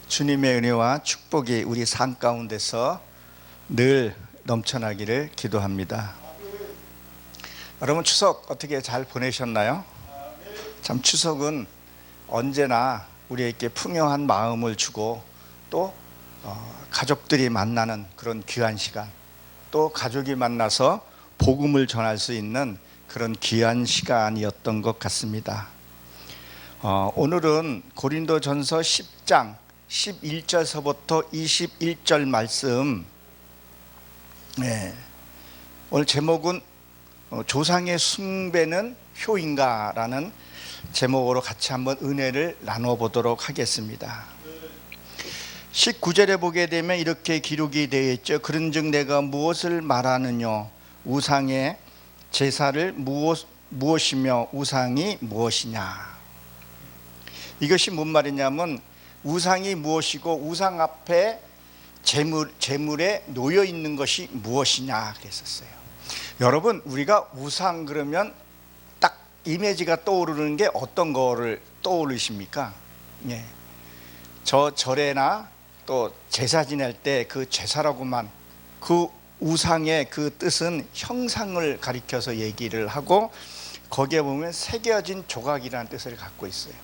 주님의 은혜와 축복이 우리 삶 가운데서 늘 넘쳐나기를 기도합니다. 여러분, 추석 어떻게 잘 보내셨나요? 참 추석은 언제나 우리에게 풍요한 마음을 주고 또 가족들이 만나는 그런 귀한 시간, 또 가족이 만나서 복음을 전할 수 있는 그런 귀한 시간이었던 것 같습니다. 오늘은 고린도전서 10장 11절서부터 21절 말씀, 오늘 제목은 조상의 숭배는 효인가? 라는 제목으로 같이 한번 은혜를 나눠보도록 하겠습니다. 19절에 보게 되면 이렇게 기록이 되어 있죠. 그런즉 내가 무엇을 말하느냐? 우상의 제사를 무엇이며 우상이 무엇이냐? 이것이 뭔 말이냐면 우상이 무엇이고 우상 앞에 제물에 놓여 있는 것이 무엇이냐 그랬었어요. 여러분, 우리가 우상 그러면 딱 이미지가 떠오르는 게 어떤 거를 떠오르십니까? 저 절에나 또 제사 지낼 때 그 제사라고만, 그 우상의 그 뜻은 형상을 가리켜서 얘기를 하고 거기에 보면 새겨진 조각이라는 뜻을 갖고 있어요.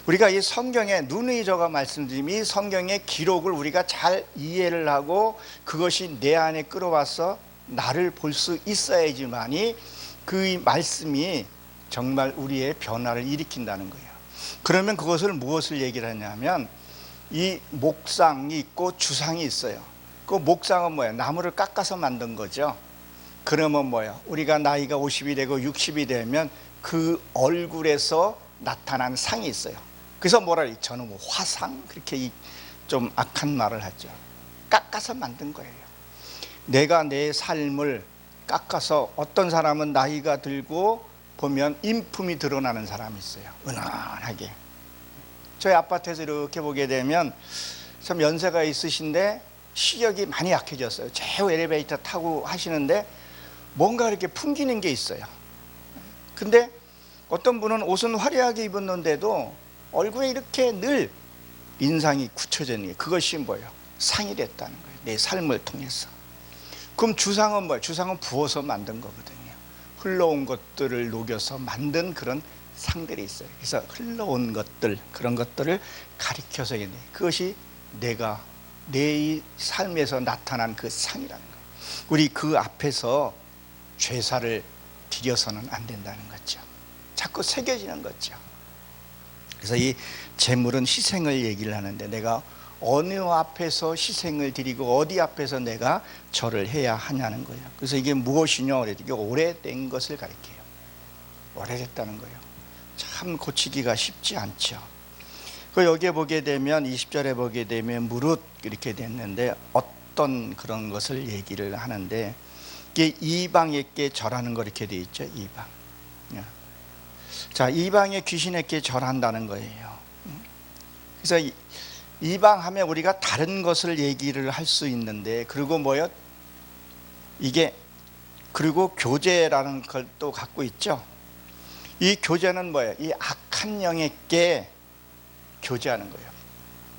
우리가 이 성경에 누누이 적어 말씀드린 이 성경의 기록을 우리가 잘 이해를 하고 그것이 내 안에 끌어와서 나를 볼 수 있어야지만이 그 말씀이 정말 우리의 변화를 일으킨다는 거예요. 그러면 그것을 무엇을 얘기를 하냐면 이 목상이 있고 주상이 있어요. 그 목상은 뭐예요? 나무를 깎아서 만든 거죠. 그러면 뭐예요? 우리가 나이가 50이 되고 60이 되면 그 얼굴에서 나타난 상이 있어요. 그래서 뭐라 해요? 저는 뭐 화상? 그렇게 좀 악한 말을 하죠. 깎아서 만든 거예요. 내가 내 삶을 깎아서, 어떤 사람은 나이가 들고 보면 인품이 드러나는 사람이 있어요. 은은하게. 저희 아파트에서 이렇게 보게 되면 참 연세가 있으신데 시력이 많이 약해졌어요. 최후 엘리베이터 타고 하시는데 뭔가 이렇게 풍기는 게 있어요. 근데 어떤 분은 옷은 화려하게 입었는데도 얼굴에 이렇게 늘 인상이 굳혀져 있는 게, 그것이 뭐예요? 상이 됐다는 거예요. 내 삶을 통해서. 그럼 주상은 뭐예요? 주상은 부어서 만든 거거든요. 흘러온 것들을 녹여서 만든 그런 상들이 있어요. 그래서 흘러온 것들, 그런 것들을 가리켜서 있는데 그것이 내가 내 삶에서 나타난 그 상이라는 거예요. 우리 그 앞에서 죄사를 드려서는 안 된다는 거죠. 자꾸 새겨지는 거죠. 그래서 이 제물은 희생을 얘기를 하는데, 내가 어느 앞에서 희생을 드리고 어디 앞에서 내가 절을 해야 하냐는 거예요. 그래서 이게 무엇이냐 그랬더니 이게 오래된 것을 가리켜요. 오래됐다는 거예요. 참 고치기가 쉽지 않죠. 그 여기에 보게 되면 20절에 보게 되면 무릇 이렇게 됐는데 어떤 그런 것을 얘기를 하는데, 이게 이방에게 절하는 거 이렇게 돼 있죠. 이방. 자, 이방의 귀신에게 절한다는 거예요. 그래서 이방하면 우리가 다른 것을 얘기를 할 수 있는데, 그리고 뭐요? 이게 그리고 교제라는 걸 또 갖고 있죠. 이 교제는 뭐예요? 이 악한 영에게 교제하는 거예요.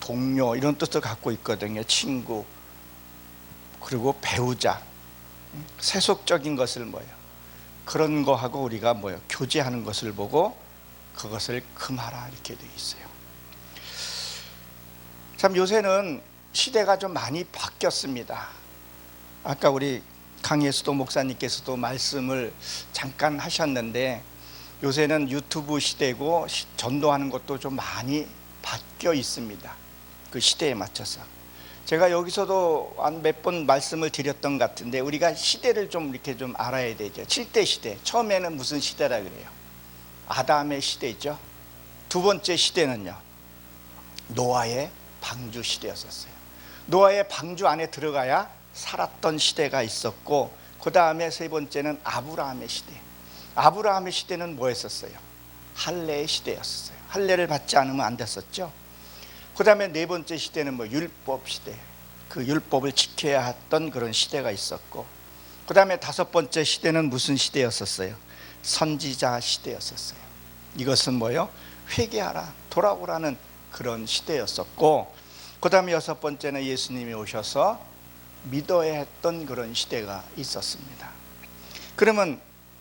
동료 이런 뜻을 갖고 있거든요. 친구, 그리고 배우자, 세속적인 것을 뭐예요? 그런 거하고 우리가 뭐예요? 교제하는 것을 보고 그것을 금하라 이렇게 되어 있어요. 참 요새는 시대가 좀 많이 바뀌었습니다. 아까 우리 강예수도 목사님께서도 말씀을 잠깐 하셨는데, 요새는 유튜브 시대고 전도하는 것도 좀 많이 바뀌어 있습니다. 그 시대에 맞춰서. 제가 여기서도 한 몇 번 말씀을 드렸던 것 같은데, 우리가 시대를 좀 이렇게 좀 알아야 되죠. 7대 시대. 처음에는 무슨 시대라 그래요? 아담의 시대죠. 두 번째 시대는요, 노아의 방주 시대였었어요. 노아의 방주 안에 들어가야 살았던 시대가 있었고, 그 다음에 세 번째는 아브라함의 시대. 아브라함의 시대는 뭐였었어요? 할례의 시대였었어요. 할례를 받지 않으면 안 됐었죠. 그 다음에 네 번째 시대는 뭐 율법 시대, 그 율법을 지켜야 했던 그런 시대가 있었고, 그 다음에 다섯 번째 시대는 무슨 시대였었어요? 선지자 시대였었어요. 이것은 뭐요? 회개하라, 돌아오라는 그런 시대였었고, 그 다음에 여섯 번째는 예수님이 오셔서 믿어야 했던 그런 시대가 있었습니다. 그러면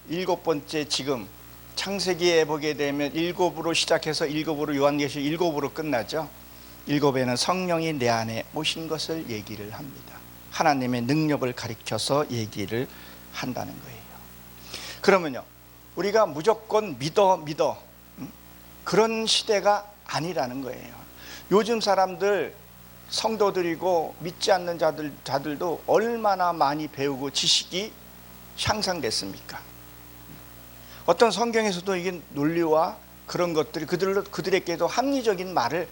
일곱 번째, 지금 창세기에 보게 되면 일곱으로 시작해서 일곱으로, 요한계시록 일곱으로 끝나죠. 일곱에는 성령이 내 안에 오신 것을 얘기를 합니다. 하나님의 능력을 가리켜서 얘기를 한다는 거예요. 그러면요, 우리가 무조건 믿어 그런 시대가 아니라는 거예요. 요즘 사람들, 성도들이고 믿지 않는 자들도 얼마나 많이 배우고 지식이 향상됐습니까? 어떤 성경에서도 이게 논리와 그런 것들이 그들에게도 합리적인 말을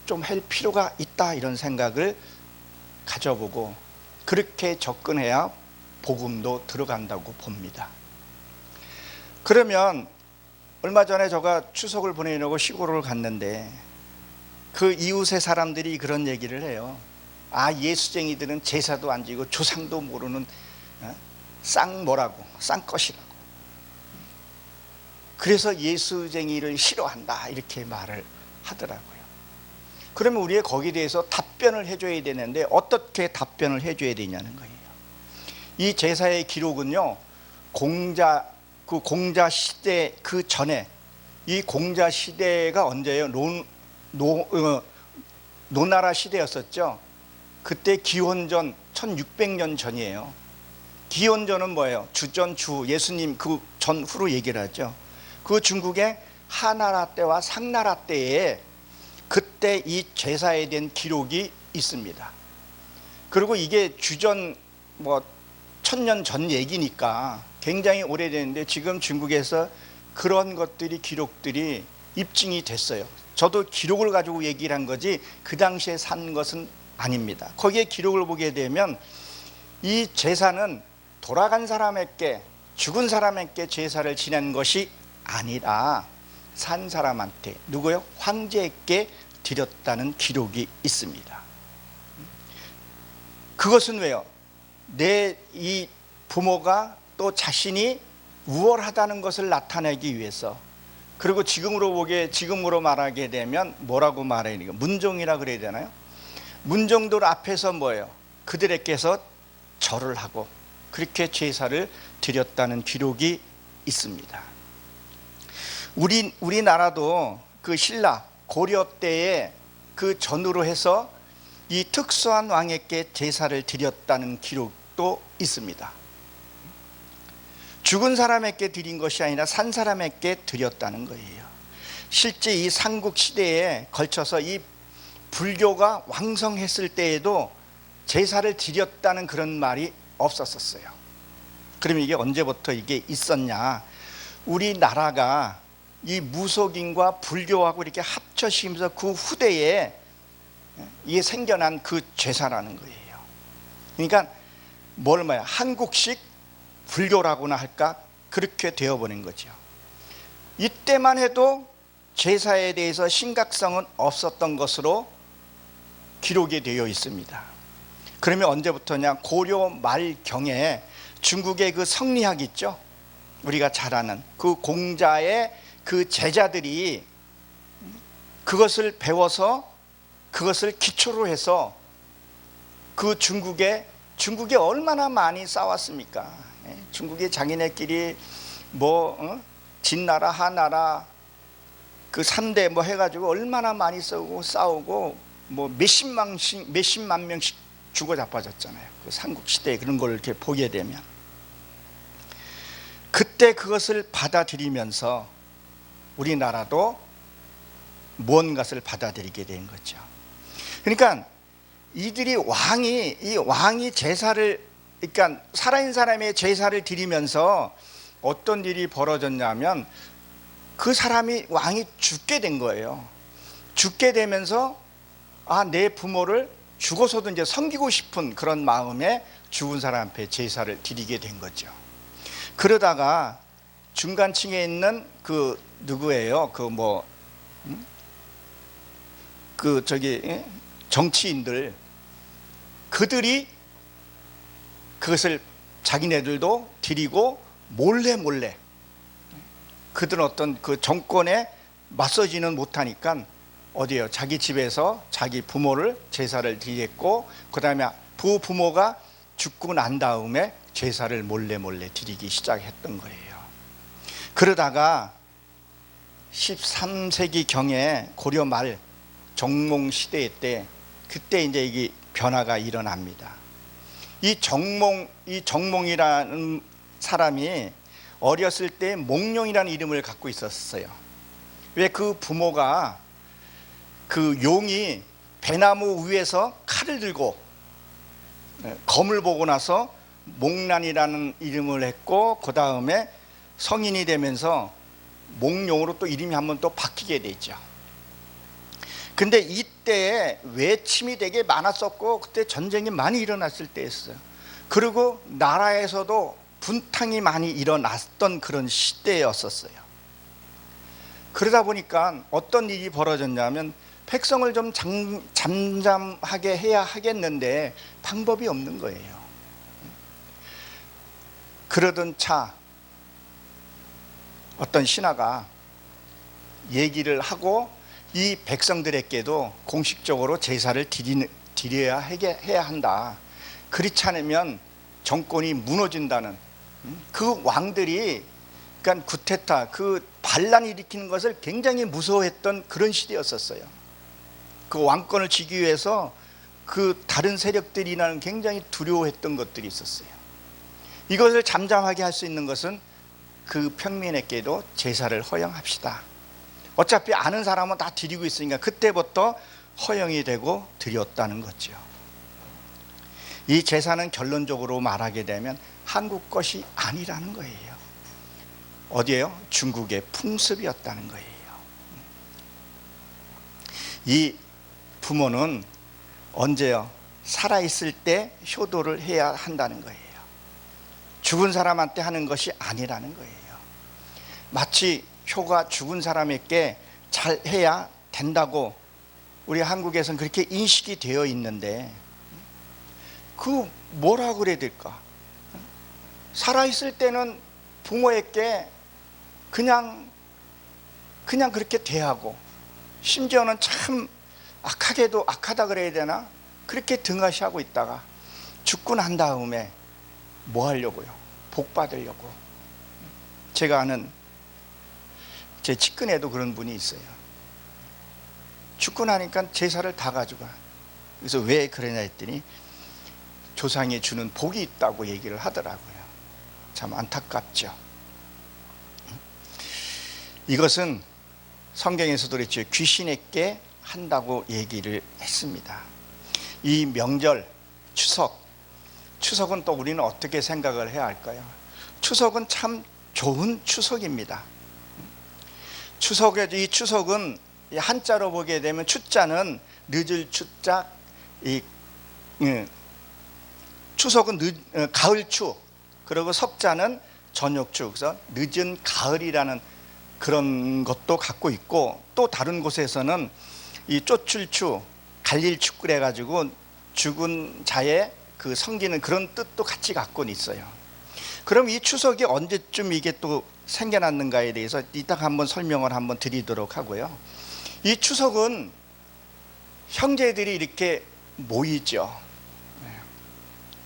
좀 할 필요가 있다, 이런 생각을 가져보고 그렇게 접근해야 복음도 들어간다고 봅니다. 그러면 얼마 전에 제가 추석을 보내려고 시골을 갔는데 그 이웃의 사람들이 그런 얘기를 해요. 예수쟁이들은 제사도 안 지고 조상도 모르는 쌍것이라고. 그래서 예수쟁이를 싫어한다, 이렇게 말을 하더라고요. 그러면 우리가 거기에 대해서 답변을 해줘야 되는데 어떻게 답변을 해줘야 되냐는 거예요. 이 제사의 기록은요, 공자 시대 그 전에, 이 공자 시대가 언제예요? 노나라 시대였었죠. 그때 기원전 1600년 전이에요. 기원전은 뭐예요? 주전주, 예수님 그 전후로 얘기를 하죠. 그 중국의 하나라 때와 상나라 때에 그때 이 제사에 대한 기록이 있습니다. 그리고 이게 주전 1000년 전 얘기니까 굉장히 오래됐는데 지금 중국에서 그런 것들이, 기록들이 입증이 됐어요. 저도 기록을 가지고 얘기를 한 거지 그 당시에 산 것은 아닙니다. 거기에 기록을 보게 되면 이 제사는 돌아간 사람에게, 죽은 사람에게 제사를 지낸 것이 아니라 산 사람한테, 누구요? 황제에게 드렸다는 기록이 있습니다. 그것은 왜요? 내 이 부모가 또 자신이 우월하다는 것을 나타내기 위해서. 그리고 지금으로 말하게 되면 뭐라고 말해야 되나? 문종이라 그래야 되나요? 문종들 앞에서 뭐예요? 그들에게서 절을 하고 그렇게 제사를 드렸다는 기록이 있습니다. 우리나라도 그 신라 고려 때에 그 전후로 해서 이 특수한 왕에게 제사를 드렸다는 기록도 있습니다. 죽은 사람에게 드린 것이 아니라 산 사람에게 드렸다는 거예요. 실제 이 삼국 시대에 걸쳐서 이 불교가 왕성했을 때에도 제사를 드렸다는 그런 말이 없었어요. 그러면 이게 언제부터 이게 있었냐? 우리나라가 이 무속인과 불교하고 이렇게 합쳐지면서 그 후대에 이게 생겨난 그 제사라는 거예요. 그러니까 한국식 불교라고나 할까? 그렇게 되어버린 거죠. 이때만 해도 제사에 대해서 심각성은 없었던 것으로 기록이 되어 있습니다. 그러면 언제부터냐? 고려 말경에 중국의 그 성리학 있죠? 우리가 잘 아는 그 공자의 그 제자들이 그것을 배워서 그것을 기초로 해서 그 중국에 얼마나 많이 싸웠습니까? 중국이 자기네끼리 진나라, 하나라 그 3대 해가지고 얼마나 많이 싸우고 몇십만 명씩 죽어 자빠졌잖아요. 그 삼국시대 그런 걸 이렇게 보게 되면 그때 그것을 받아들이면서 우리나라도 무언가를 받아들이게 된 거죠. 그러니까 왕이 제사를, 그러니까 살아있는 사람의 제사를 드리면서 어떤 일이 벌어졌냐면 그 사람이, 왕이 죽게 된 거예요. 죽게 되면서 내 부모를 죽어서도 이제 섬기고 싶은 그런 마음에 죽은 사람 앞에 제사를 드리게 된 거죠. 그러다가 중간층에 있는 누구예요? 정치인들, 그들이 그것을 자기네들도 드리고 몰래 그들은 어떤 그 정권에 맞서지는 못하니까 어디요? 자기 집에서 자기 부모를 제사를 드렸고, 그 다음에 부모가 죽고 난 다음에 제사를 몰래 드리기 시작했던 거예요. 그러다가 13세기 경에 고려 말 정몽 시대 때, 그때 이제 이게 변화가 일어납니다. 이 정몽이라는 사람이 어렸을 때 몽룡이라는 이름을 갖고 있었어요. 왜? 그 부모가, 그 용이 배나무 위에서 칼을 들고 검을 보고 나서 몽란이라는 이름을 했고, 그 다음에 성인이 되면서 몽룡으로 또 이름이 한번 또 바뀌게 되죠. 근데 이때 외침이 되게 많았었고, 그때 전쟁이 많이 일어났을 때였어요. 그리고 나라에서도 분탕이 많이 일어났던 그런 시대였었어요. 그러다 보니까 어떤 일이 벌어졌냐면, 백성을 좀 잠잠하게 해야 하겠는데 방법이 없는 거예요. 그러던 차 어떤 신하가 얘기를 하고, 이 백성들에게도 공식적으로 제사를 드려야 해야 한다. 그렇지 않으면 정권이 무너진다는, 그 왕들이, 그러니까 구테타, 그 반란 일으키는 것을 굉장히 무서워했던 그런 시대였었어요. 그 왕권을 쥐기 위해서 그 다른 세력들이라는 굉장히 두려워했던 것들이 있었어요. 이것을 잠잠하게 할 수 있는 것은 그 평민에게도 제사를 허용합시다. 어차피 아는 사람은 다 드리고 있으니까 그때부터 허용이 되고 드렸다는 거죠. 이 제사는 결론적으로 말하게 되면 한국 것이 아니라는 거예요. 어디예요? 중국의 풍습이었다는 거예요. 이 부모는 언제요? 살아있을 때 효도를 해야 한다는 거예요. 죽은 사람한테 하는 것이 아니라는 거예요. 마치 효가 죽은 사람에게 잘 해야 된다고 우리 한국에서는 그렇게 인식이 되어 있는데, 그 뭐라 그래야 될까? 살아있을 때는 부모에게 그냥 그렇게 대하고, 심지어는 참 악하게도, 악하다 그래야 되나? 그렇게 등하시하고 있다가 죽고 난 다음에 뭐 하려고요? 복 받으려고. 제가 아는 제 측근에도 그런 분이 있어요. 죽고 나니까 제사를 다 가져가. 그래서 왜 그러냐 했더니 조상이 주는 복이 있다고 얘기를 하더라고요. 참 안타깝죠. 이것은 성경에서도 그랬죠. 귀신에게 한다고 얘기를 했습니다. 이 명절, 추석은 또 우리는 어떻게 생각을 해야 할까요? 추석은 참 좋은 추석입니다. 이 추석은 한자로 보게 되면, 추자는 늦을 추자, 추석은 가을 추, 그리고 석자는 저녁 추, 그래서 늦은 가을이라는 그런 것도 갖고 있고, 또 다른 곳에서는 이 쪼출추, 갈릴추 그래가지고 죽은 자의 그 섬기는 그런 뜻도 같이 갖고 있어요. 그럼 이 추석이 언제쯤 이게 또 생겨났는가에 대해서 이따가 한번 설명을 한번 드리도록 하고요. 이 추석은 형제들이 이렇게 모이죠.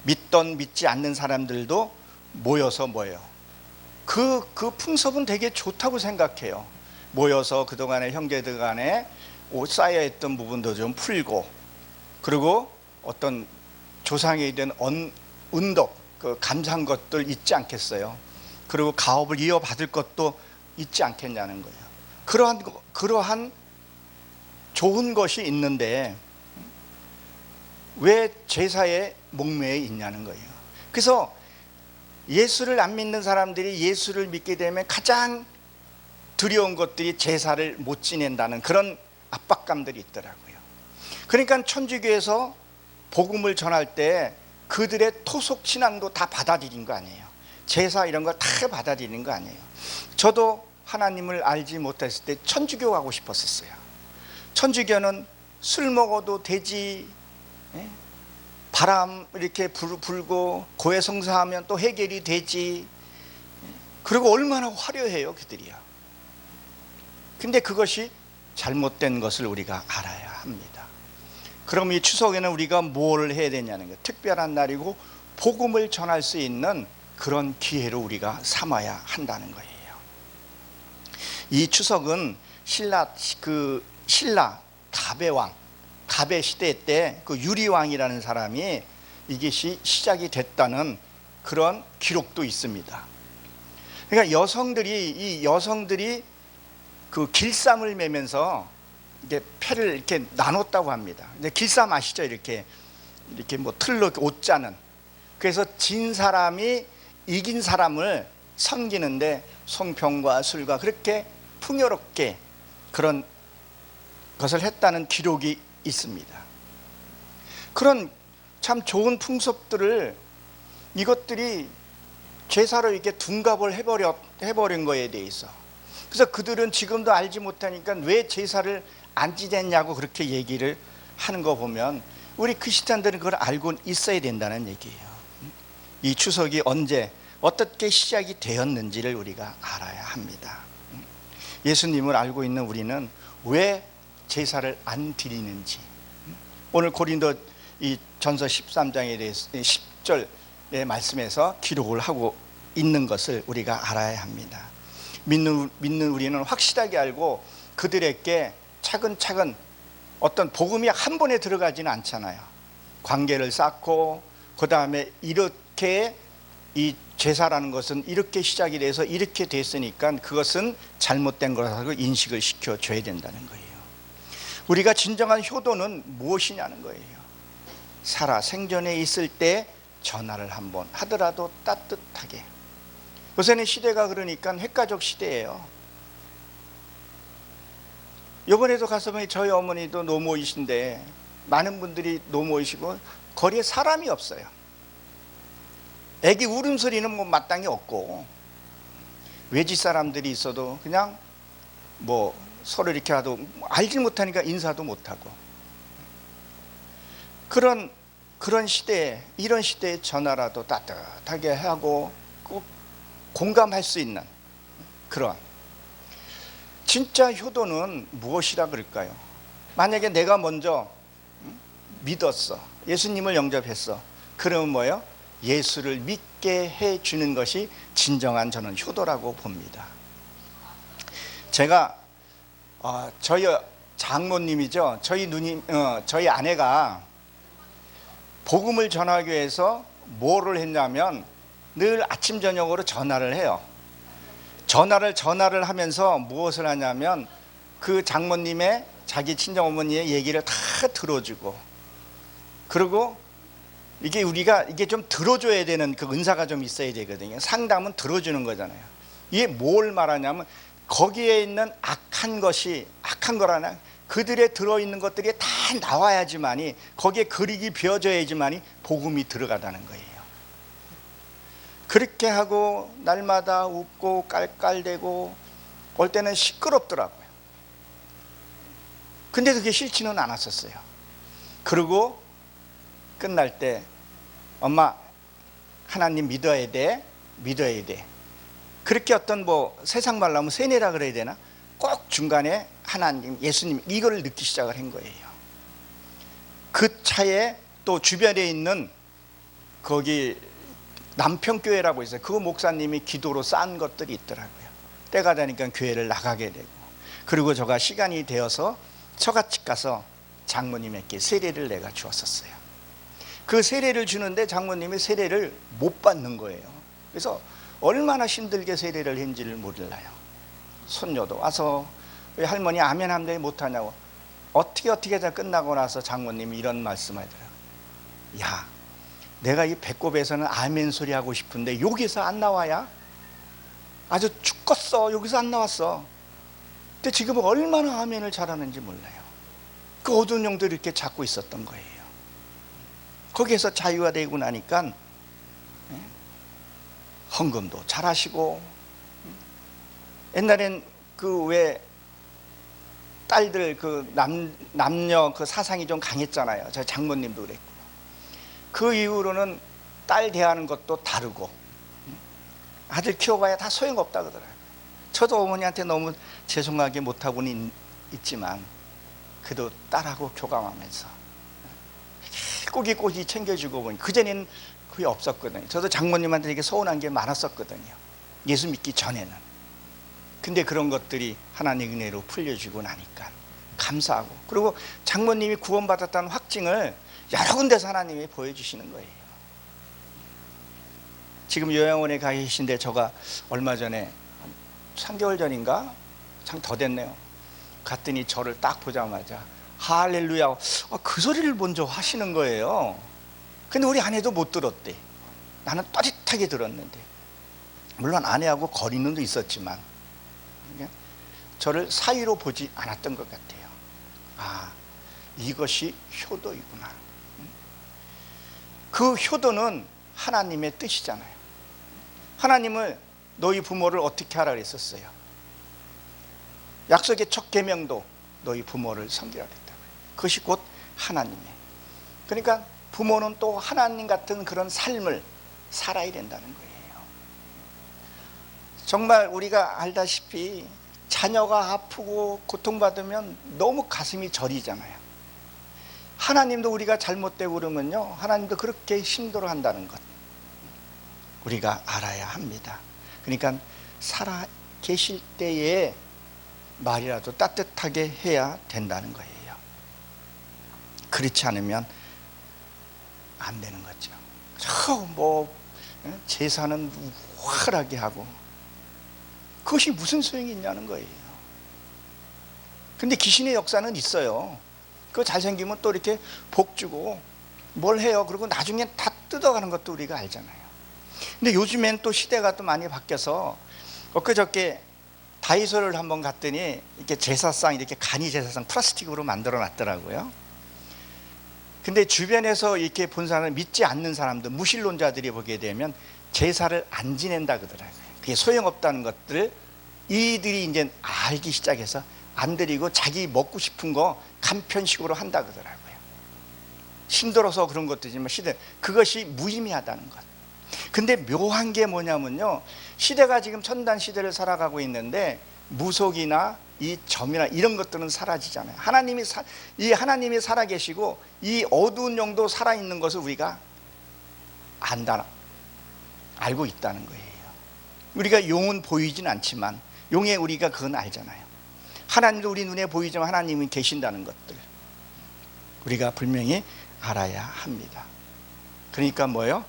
믿던 믿지 않는 사람들도 모여서 모여요. 그 풍습은 되게 좋다고 생각해요. 모여서 그동안에 형제들 간에 쌓여있던 부분도 좀 풀고, 그리고 어떤 조상에 대한 은덕, 그 감사한 것들 있지 않겠어요? 그리고 가업을 이어받을 것도 있지 않겠냐는 거예요. 그러한 좋은 것이 있는데 왜 제사에 목매여 있냐는 거예요. 그래서 예수를 안 믿는 사람들이 예수를 믿게 되면 가장 두려운 것들이 제사를 못 지낸다는 그런 압박감들이 있더라고요. 그러니까 천주교에서 복음을 전할 때 그들의 토속 신앙도 다 받아들인 거 아니에요. 제사 이런 거 다 받아들이는 거 아니에요. 저도 하나님을 알지 못했을 때 천주교 가고 싶었었어요. 천주교는 술 먹어도 되지, 바람 이렇게 불고 고해성사하면 또 해결이 되지, 그리고 얼마나 화려해요 그들이요. 근데 그것이 잘못된 것을 우리가 알아야 합니다. 그럼 이 추석에는 우리가 뭘 해야 되냐는 거예요. 특별한 날이고 복음을 전할 수 있는 그런 기회로 우리가 삼아야 한다는 거예요. 이 추석은 신라 다베 왕, 다베 시대 때 그 유리 왕이라는 사람이 이것이 시작이 됐다는 그런 기록도 있습니다. 그러니까 여성들이 그 길쌈을 매면서 이게 패를 이렇게 나눴다고 합니다. 이제 길쌈 아시죠? 이렇게 뭐 틀로 옷 짜는. 그래서 진 사람이 이긴 사람을 섬기는데 송편과 술과 그렇게 풍요롭게 그런 것을 했다는 기록이 있습니다. 그런 참 좋은 풍습들을 이것들이 제사로 이렇게 둔갑을 해버린 거에 대해서, 그래서 그들은 지금도 알지 못하니까 왜 제사를 안 지냈냐고 그렇게 얘기를 하는 거 보면 우리 크리스찬들은 그걸 알고 있어야 된다는 얘기예요. 이 추석이 언제 어떻게 시작이 되었는지를 우리가 알아야 합니다. 예수님을 알고 있는 우리는 왜 제사를 안 드리는지, 오늘 고린도 이 전서 13장에 대해서 10절의 말씀에서 기록을 하고 있는 것을 우리가 알아야 합니다. 믿는 우리는 확실하게 알고 그들에게 차근차근 어떤 복음이 한 번에 들어가지는 않잖아요. 관계를 쌓고 그 다음에 이렇게 이 제사라는 것은 이렇게 시작이 돼서 이렇게 됐으니까 그것은 잘못된 거라고 인식을 시켜줘야 된다는 거예요. 우리가 진정한 효도는 무엇이냐는 거예요. 살아 생전에 있을 때 전화를 한번 하더라도 따뜻하게. 요새는 시대가 그러니까 핵가족 시대예요. 이번에도 가서 보니 저희 어머니도 노모이신데 많은 분들이 노모이시고 거리에 사람이 없어요. 애기 울음소리는 뭐 마땅히 없고, 외지 사람들이 있어도 그냥 뭐 서로 이렇게 하도 알지 못하니까 인사도 못하고, 그런 시대에, 이런 시대에 전화라도 따뜻하게 하고 꼭 공감할 수 있는 그런 진짜 효도는 무엇이라 그럴까요? 만약에 내가 먼저 믿었어, 예수님을 영접했어, 그러면 뭐예요? 예수를 믿게 해주는 것이 진정한 저는 효도라고 봅니다. 제가 저희 장모님이죠. 저희 아내가 복음을 전하기 위해서 뭐를 했냐면 늘 아침 저녁으로 전화를 해요. 전화를 하면서 무엇을 하냐면 그 장모님의 자기 친정 어머니의 얘기를 다 들어주고, 그리고 이게 좀 들어줘야 되는 그 은사가 좀 있어야 되거든요. 상담은 들어주는 거잖아요. 이게 뭘 말하냐면 거기에 있는 악한 거라나 그들에 들어있는 것들이 다 나와야지만이, 거기에 그릭이 비워져야지만이 복음이 들어가다는 거예요. 그렇게 하고 날마다 웃고 깔깔대고 올 때는 시끄럽더라고요. 근데 그게 싫지는 않았었어요. 그리고 끝날 때 엄마 하나님 믿어야 돼. 그렇게 어떤 뭐 세상 말로 하면 세뇌라 그래야 되나? 꼭 중간에 하나님, 예수님 이거를 넣기 시작을 한 거예요. 그 차에 또 주변에 있는 거기 남평교회라고 있어요. 그 목사님이 기도로 쌓은 것들이 있더라고요. 때가 되니까 교회를 나가게 되고, 그리고 저가 시간이 되어서 처갓집 가서 장모님에게 세례를 내가 주었었어요. 그 세례를 주는데 장모님이 세례를 못 받는 거예요. 그래서 얼마나 힘들게 세례를 했는지를 몰라요. 손녀도 와서 왜 할머니 아멘 하는데 못하냐고. 어떻게 다 끝나고 나서 장모님이 이런 말씀 하더라고요. 야, 내가 이 배꼽에서는 아멘 소리 하고 싶은데 여기서 안 나와야 아주 죽겠어. 여기서 안 나왔어. 근데 지금 얼마나 아멘을 잘하는지 몰라요. 그 어두운 영들을 이렇게 잡고 있었던 거예요. 거기에서 자유가 되고 나니까 헌금도 잘하시고, 옛날엔 그 왜 딸들 그 남녀 그 사상이 좀 강했잖아요. 저 장모님도 그랬고, 그 이후로는 딸 대하는 것도 다르고, 아들 키워봐야 다 소용없다 그러더라고요. 저도 어머니한테 너무 죄송하게 못하고는 있지만 그도 딸하고 교감하면서 꼬깃꼬깃 챙겨주고 보니 그전에는 그게 없었거든요. 저도 장모님한테 되게 서운한 게 많았었거든요, 예수 믿기 전에는. 근데 그런 것들이 하나님 은혜로 풀려주고 나니까 감사하고, 그리고 장모님이 구원받았다는 확증을 여러 군데서 하나님이 보여주시는 거예요. 지금 요양원에 가 계신데 제가 얼마 전에 3개월 전인가 참 더 됐네요, 갔더니 저를 딱 보자마자 할렐루야, 그 소리를 먼저 하시는 거예요. 근데 우리 아내도 못 들었대. 나는 또릿하게 들었는데, 물론 아내하고 거리는 있었지만 저를 사이로 보지 않았던 것 같아요. 아, 이것이 효도이구나. 그 효도는 하나님의 뜻이잖아요. 하나님을 너희 부모를 어떻게 하라 그랬었어요? 약속의 첫 계명도 너희 부모를 섬기라 그랬다고요. 그것이 곧 하나님의, 그러니까 부모는 또 하나님 같은 그런 삶을 살아야 된다는 거예요. 정말 우리가 알다시피 자녀가 아프고 고통받으면 너무 가슴이 저리잖아요. 하나님도 우리가 잘못되고 그러면요, 하나님도 그렇게 힘들어한다는 것 우리가 알아야 합니다. 그러니까 살아 계실 때에 말이라도 따뜻하게 해야 된다는 거예요. 그렇지 않으면 안 되는 거죠. 제사는 화려하게 하고 그것이 무슨 소용이 있냐는 거예요. 근데 귀신의 역사는 있어요. 그거 잘생기면 또 이렇게 복 주고 뭘 해요. 그리고 나중에 다 뜯어가는 것도 우리가 알잖아요. 근데 요즘엔 또 시대가 또 많이 바뀌어서, 엊그저께 다이소를 한번 갔더니 이렇게 제사상, 이렇게 간이 제사상 플라스틱으로 만들어 놨더라고요. 근데 주변에서 이렇게 본 사람은, 믿지 않는 사람들, 무신론자들이 보게 되면 제사를 안 지낸다 그러더라고요. 그게 소용없다는 것들을 이들이 이제 알기 시작해서 안 드리고 자기 먹고 싶은 거 간편식으로 한다 그러더라고요. 힘들어서 그런 것도지만 그것이 무의미하다는 것. 근데 묘한 게 뭐냐면요, 시대가 지금 첨단 시대를 살아가고 있는데 무속이나 이 점이나 이런 것들은 사라지잖아요. 하나님이 살아계시고 이 어두운 영도 살아있는 것을 우리가 알고 있다는 거예요. 우리가 용은 보이진 않지만 용에 우리가 그건 알잖아요. 하나님도 우리 눈에 보이지만 하나님이 계신다는 것들 우리가 분명히 알아야 합니다. 그러니까 뭐예요?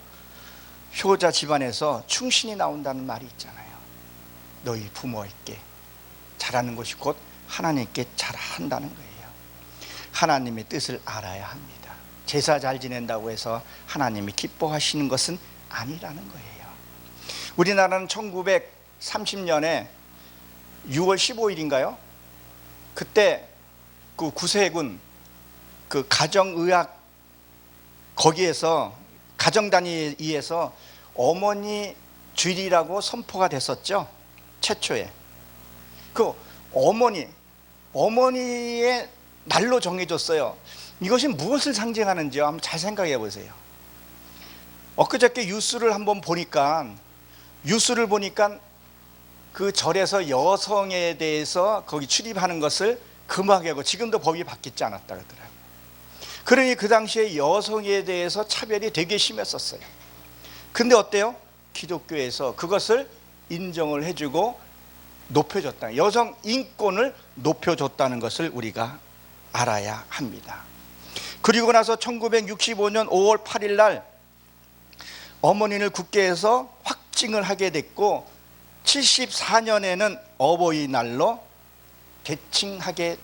효자 집안에서 충신이 나온다는 말이 있잖아요. 너희 부모에게 잘하는 것이 곧 하나님께 잘한다는 거예요. 하나님의 뜻을 알아야 합니다. 제사 잘 지낸다고 해서 하나님이 기뻐하시는 것은 아니라는 거예요. 우리나라는 1930년에 6월 15일인가요? 그때 그 구세군 그 가정의학 거기에서 가정단위에서 어머니 주일이라고 선포가 됐었죠. 최초에 그 어머니의 날로 정해졌어요. 이것이 무엇을 상징하는지 한번 잘 생각해 보세요. 엊그저께 뉴스를 보니까 그 절에서 여성에 대해서 거기 출입하는 것을 금하게 하고, 지금도 법이 바뀌지 않았다 그러더라고요. 그러니 그 당시에 여성에 대해서 차별이 되게 심했었어요. 근데 어때요? 기독교에서 그것을 인정을 해주고 높여줬다. 여성 인권을 높여줬다는 것을 우리가 알아야 합니다. 그리고 나서 1965년 5월 8일 날 어머니를 국회에서 확증을 하게 됐고, 74년에는 어버이날로 대칭하게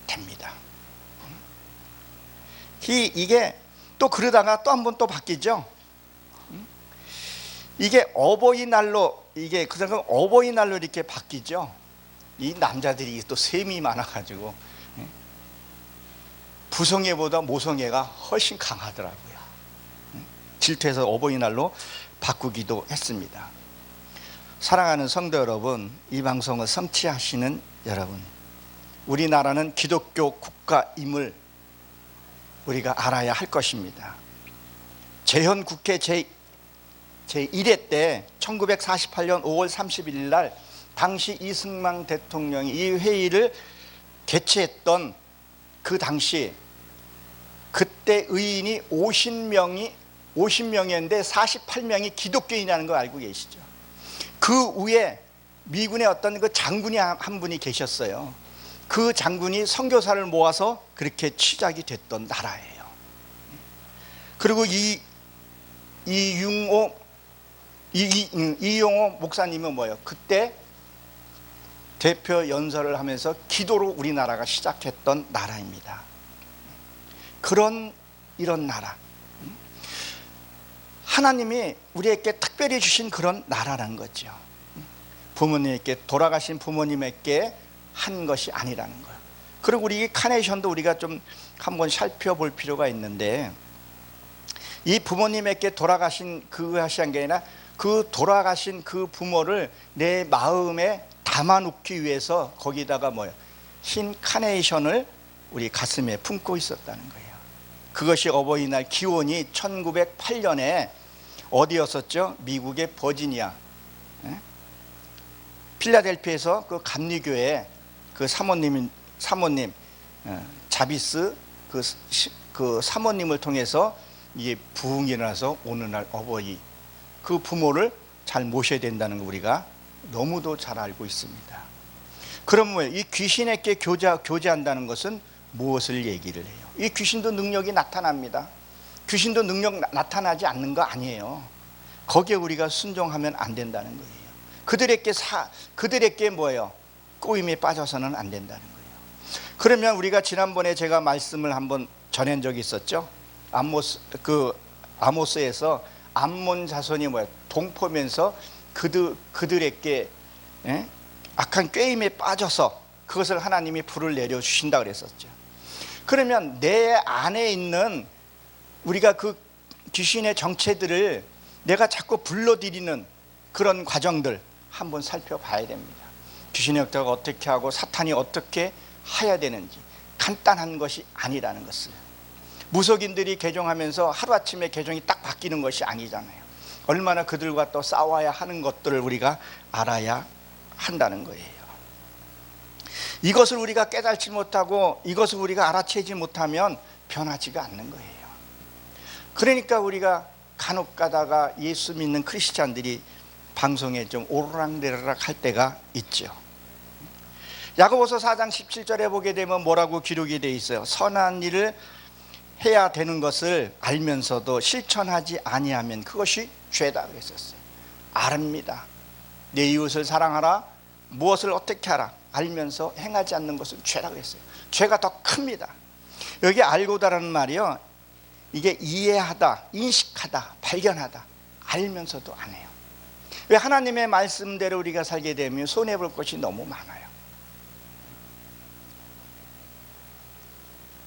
됩니다. 이게 또 그러다가 또 한 번 또 바뀌죠. 이게 어버이날로, 이게 그러니까 어버이날로 이렇게 바뀌죠. 이 남자들이 또 셈이 많아가지고 부성애보다 모성애가 훨씬 강하더라고요. 질투해서 어버이날로 바꾸기도 했습니다. 사랑하는 성도 여러분, 이 방송을 성취하시는 여러분, 우리나라는 기독교 국가임을 우리가 알아야 할 것입니다. 재현 국회 제1회 때 1948년 5월 31일 날 당시 이승만 대통령이 이 회의를 개최했던 그 당시 그때 의인이 50명이었는데 48명이 기독교인이라는 거 알고 계시죠? 그 위에 미군의 어떤 그 장군이 한 분이 계셨어요. 그 장군이 선교사를 모아서 그렇게 시작이 됐던 나라예요. 그리고 이용호 목사님은 뭐예요? 그때 대표 연설을 하면서 기도로 우리나라가 시작했던 나라입니다. 이런 나라, 하나님이 우리에게 특별히 주신 그런 나라라는 거죠. 부모님에게, 돌아가신 부모님에게 한 것이 아니라는 거예요. 그리고 우리 카네이션도 우리가 좀 한번 살펴볼 필요가 있는데, 이 부모님에게 돌아가신 그 하신 게 아니라 그 돌아가신 그 부모를 내 마음에 담아놓기 위해서 거기다가 뭐예요? 흰 카네이션을 우리 가슴에 품고 있었다는 거예요. 그것이 어버이날 기원이 1908년에 어디였었죠? 미국의 버지니아, 필라델피아에서 그 감리교회 그 사모님 자비스 그 사모님을 통해서 이게 부흥이 일어나서 오늘날 어버이 그 부모를 잘 모셔야 된다는 거 우리가 너무도 잘 알고 있습니다. 그럼 뭐예요? 이 귀신에게 교제한다는 것은 무엇을 얘기를 해요? 이 귀신도 능력이 나타납니다. 귀신도 능력 나타나지 않는 거 아니에요. 거기에 우리가 순종하면 안 된다는 거예요. 그들에게 뭐예요? 꼬임에 빠져서는 안 된다는 거예요. 그러면 우리가 지난번에 제가 말씀을 한번 전한 적이 있었죠. 아모스에서 암몬 자손이 뭐예요? 동포면서 그들에게 악한 꾀임에 빠져서 그것을 하나님이 불을 내려 주신다 그랬었죠. 그러면 내 안에 있는 우리가 그 귀신의 정체들을 내가 자꾸 불러들이는 그런 과정들 한번 살펴봐야 됩니다. 귀신의 역사가 어떻게 하고 사탄이 어떻게 해야 되는지 간단한 것이 아니라는 것을, 무속인들이 개종하면서 하루아침에 개종이 딱 바뀌는 것이 아니잖아요. 얼마나 그들과 또 싸워야 하는 것들을 우리가 알아야 한다는 거예요. 이것을 우리가 깨달지 못하고 이것을 우리가 알아채지 못하면 변하지가 않는 거예요. 그러니까 우리가 간혹 가다가 예수 믿는 크리스찬들이 방송에 좀 오르락내리락 할 때가 있죠. 야고보서 4장 17절에 보게 되면 뭐라고 기록이 되어 있어요? 선한 일을 해야 되는 것을 알면서도 실천하지 아니하면 그것이 죄다 그랬었어요. 아릅니다. 내 이웃을 사랑하라, 무엇을 어떻게 하라 알면서 행하지 않는 것은 죄라 그랬어요. 죄가 더 큽니다. 여기 알고다라는 말이요, 이게 이해하다, 인식하다, 발견하다, 알면서도 안 해요. 왜? 하나님의 말씀대로 우리가 살게 되면 손해볼 것이 너무 많아요.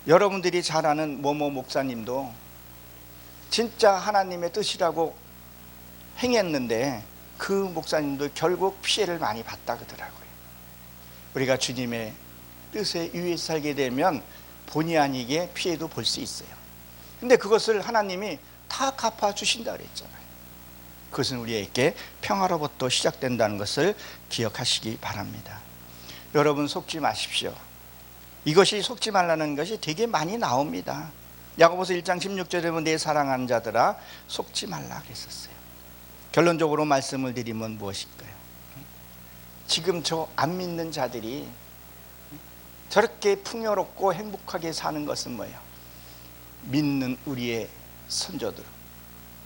여러분들이 잘 아는 모모 목사님도 진짜 하나님의 뜻이라고 행했는데 그 목사님도 결국 피해를 많이 봤다 그러더라고요. 우리가 주님의 뜻에 의해서 살게 되면 본의 아니게 피해도 볼 수 있어요. 근데 그것을 하나님이 다 갚아주신다 그랬잖아요. 그것은 우리에게 평화로부터 시작된다는 것을 기억하시기 바랍니다. 여러분, 속지 마십시오. 이것이 속지 말라는 것이 되게 많이 나옵니다. 야고보서 1장 16절에 보면 내 사랑하는 자들아 속지 말라 그랬었어요. 결론적으로 말씀을 드리면 무엇일까요? 지금 저 안 믿는 자들이 저렇게 풍요롭고 행복하게 사는 것은 뭐예요? 믿는 우리의 선조들,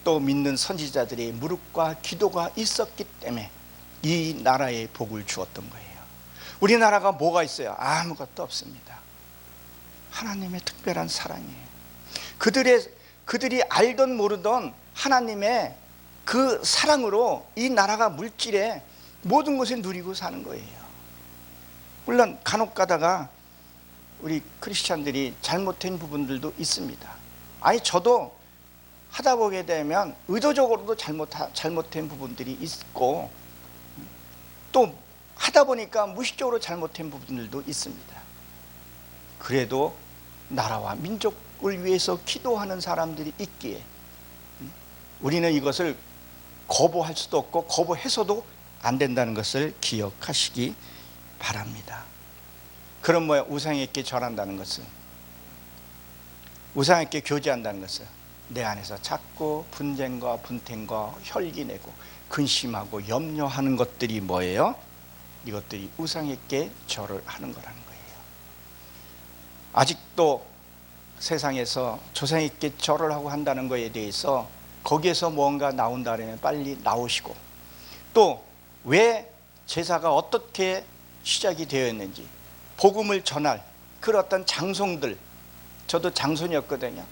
또 믿는 선지자들의 무릎과 기도가 있었기 때문에 이 나라에 복을 주었던 거예요. 우리나라가 뭐가 있어요? 아무것도 없습니다. 하나님의 특별한 사랑이에요. 그들이 알던 모르던 하나님의 그 사랑으로 이 나라가 물질에 모든 것을 누리고 사는 거예요. 물론 간혹 가다가 우리 크리스찬들이 잘못된 부분들도 있습니다. 아니, 저도 하다 보게 되면 의도적으로도 잘못된 부분들이 있고, 또 하다 보니까 무의식적으로 잘못된 부분들도 있습니다. 그래도 나라와 민족을 위해서 기도하는 사람들이 있기에 우리는 이것을 거부할 수도 없고 거부해서도 안 된다는 것을 기억하시기 바랍니다. 그럼 뭐야? 우상에게 절한다는 것은, 우상에게 교제한다는 것은 내 안에서 자꾸 분쟁과 분탱과 혈기내고 근심하고 염려하는 것들이 뭐예요? 이것들이 우상에게 절을 하는 거라는 거예요. 아직도 세상에서 조상에게 절을 하고 한다는 것에 대해서 거기에서 뭔가 나온다면 빨리 나오시고, 또 왜 제사가 어떻게 시작이 되었는지 복음을 전할 그런 어떤 장송들, 저도 장손이었거든요.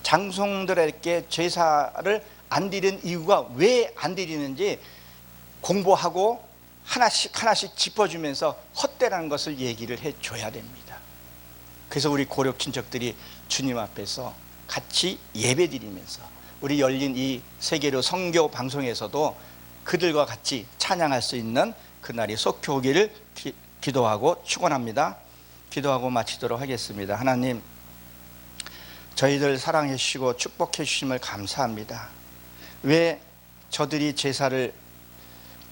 장송들에게 제사를 안 드리는 이유가 왜 안 드리는지 공부하고 하나씩 하나씩 짚어주면서 헛되라는 것을 얘기를 해줘야 됩니다. 그래서 우리 고력 친척들이 주님 앞에서 같이 예배드리면서 우리 열린 이 세계로 선교 방송에서도 그들과 같이 찬양할 수 있는 그날이 속히 오기를 기도하고 축원합니다. 기도하고 마치도록 하겠습니다. 하나님, 저희들 사랑해 주시고 축복해 주심을 감사합니다. 왜 저들이 제사를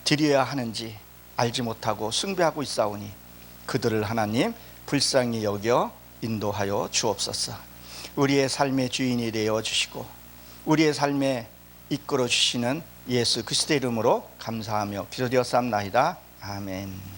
드려야 하는지 알지 못하고 숭배하고 있사오니 그들을 하나님 불쌍히 여겨 인도하여 주옵소서. 우리의 삶의 주인이 되어 주시고 우리의 삶에 이끌어 주시는 예수 그리스도의 이름으로 감사하며 기도드렸사옵나이다. 아멘.